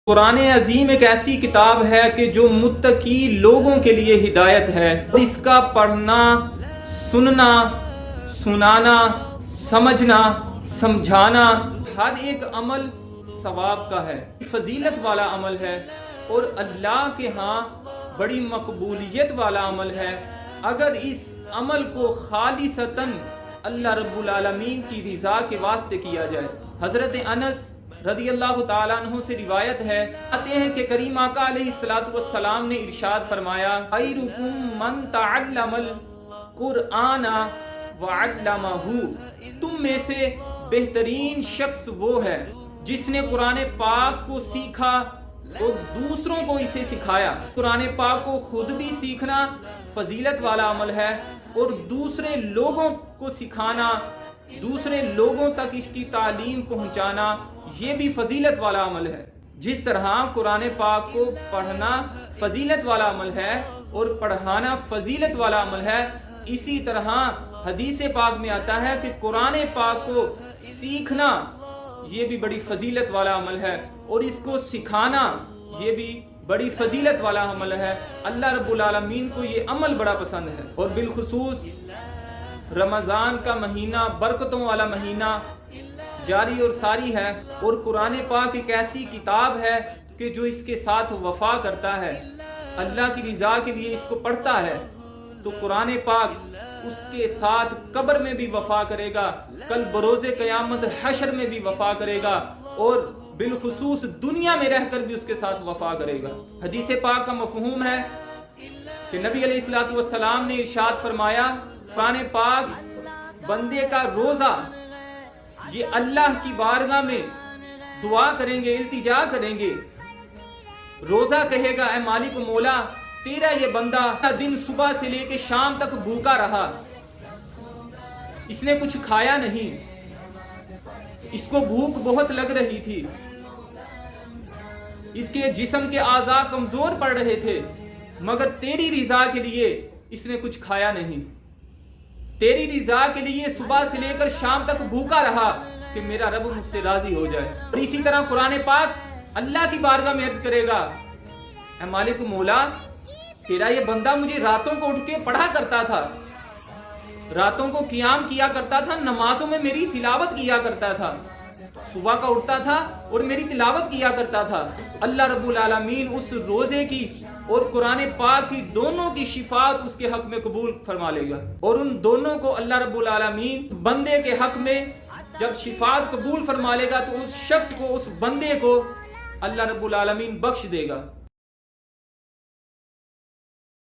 قرآن عظیم ایک ایسی کتاب ہے کہ جو متقی لوگوں کے لیے ہدایت ہے۔ اس کا پڑھنا، سننا، سنانا، سمجھنا، سمجھانا، ہر ایک عمل ثواب کا ہے، فضیلت والا عمل ہے اور اللہ کے ہاں بڑی مقبولیت والا عمل ہے اگر اس عمل کو خالصتاً اللہ رب العالمین کی رضا کے واسطے کیا جائے۔ حضرت انس رضی اللہ تعالیٰ عنہ سے روایت ہے، آتے ہیں کہ کریم آقا علیہ السلام نے ارشاد فرمایا، خیرکم من تعلم القرآن وعلمہ، تم میں سے بہترین شخص وہ ہے جس نے قرآن پاک کو سیکھا اور دوسروں کو اسے سکھایا۔ قرآن پاک کو خود بھی سیکھنا فضیلت والا عمل ہے اور دوسرے لوگوں کو سکھانا، دوسرے لوگوں تک اس کی تعلیم پہنچانا، یہ بھی فضیلت والا عمل ہے۔ جس طرح قرآن پاک کو پڑھنا فضیلت والا عمل ہے اور پڑھانا فضیلت والا عمل ہے، اسی طرح حدیث پاک میں آتا ہے کہ قرآن پاک کو سیکھنا یہ بھی بڑی فضیلت والا عمل ہے اور اس کو سکھانا یہ بھی بڑی فضیلت والا عمل ہے۔ اللہ رب العالمین کو یہ عمل بڑا پسند ہے اور بالخصوص رمضان کا مہینہ برکتوں والا مہینہ جاری اور ساری ہے، اور قرآن پاک ایک ایسی کتاب ہے کہ جو اس کے ساتھ وفا کرتا ہے، اللہ کی رضا کے لیے اس کو پڑھتا ہے تو قرآن پاک اس کے ساتھ قبر میں بھی وفا کرے گا، کل بروز قیامت حشر میں بھی وفا کرے گا اور بالخصوص دنیا میں رہ کر بھی اس کے ساتھ وفا کرے گا۔ حدیث پاک کا مفہوم ہے کہ نبی علیہ السلام نے ارشاد فرمایا، قرآن پاک بندے کا روزہ یہ اللہ کی بارگاہ میں دعا کریں گے، التجا کریں گے، روزہ کہے گا، اے مالک مولا تیرا یہ بندہ دن صبح سے لے کے شام تک بھوکا رہا، اس نے کچھ کھایا نہیں، اس کو بھوک بہت لگ رہی تھی، اس کے جسم کے اعضاء کمزور پڑ رہے تھے، مگر تیری رضا کے لیے اس نے کچھ کھایا نہیں، تیری رضا کے لیے صبح سے لے کر شام تک بھوکا رہا کہ میرا رب مجھ سے راضی ہو جائے۔ اور اسی طرح قرآن پاک اللہ کی بارگاہ میں عرض کرے گا، اے مالک مولا تیرا یہ بندہ مجھے راتوں کو اٹھ کے پڑھا کرتا تھا، راتوں کو قیام کیا کرتا تھا، نمازوں میں میری تلاوت کیا کرتا تھا، صبح کا اٹھتا تھا اور میری تلاوت کیا کرتا تھا۔ اللہ رب العالمین اس روزے کی اور قرآن پاک کی دونوں کی شفاعت اس کے حق میں قبول فرما لے گا، اور ان دونوں کو اللہ رب العالمین بندے کے حق میں جب شفاعت قبول فرما لے گا تو اس شخص کو، اس بندے کو اللہ رب العالمین بخش دے گا۔